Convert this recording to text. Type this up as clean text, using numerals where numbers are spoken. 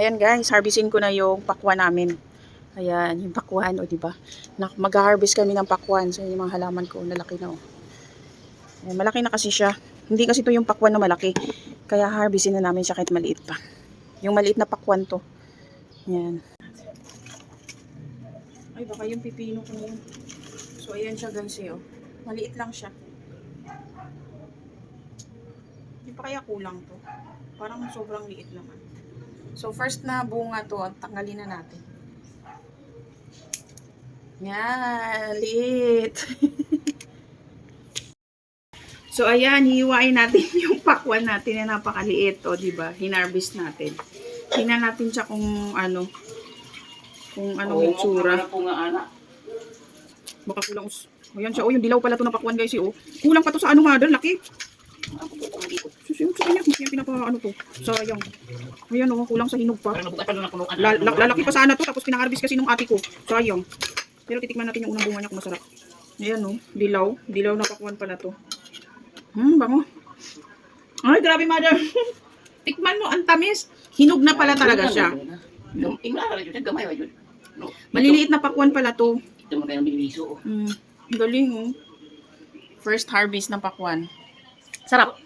Ayan guys, harvestin ko na yung pakwan namin. Ayan, yung pakwan, o diba? Mag-harvest kami ng pakwan. So, yung mga halaman ko, nalaki na, o. Ayan, malaki na kasi siya. Hindi kasi to yung pakwan na malaki. Kaya harvestin na namin siya kahit maliit pa. Yung maliit na pakwan to. Ayan. Ay, baka yung pipino ko na yun. So, ayan siya guys, eh, oh. Maliit lang siya. Hindi pa kaya kulang to? Parang sobrang liit naman. So, first na bunga to, tanggalin na natin. Yan, liit. So, ayan, hihiwain natin yung pakwan natin na napakaliit, o, diba? Hinarvest natin. Tingnan natin siya kung anong itsura. Baka kulang. Ayan siya, yung dilaw pala to na pakwan guys, oh. Kulang pa to sa nga, laki. Yung pinapa to. Sayang. Ayan, oh, kulang sa hinog pa. Lalaki pa sana to, tapos pinang-harvest kasi nung ate ko. Sayang. Pero titikman natin yung unang bunga niya kung masarap. Ayan, oh, dilaw. Dilaw na pakwan pala to. Bango. Ay, grabe, mother. Tikman mo, ang tamis. Hinog na pala talaga siya. Maliliit na pakwan pala to. Galing, oh. First harvest ng pakwan. Sarap.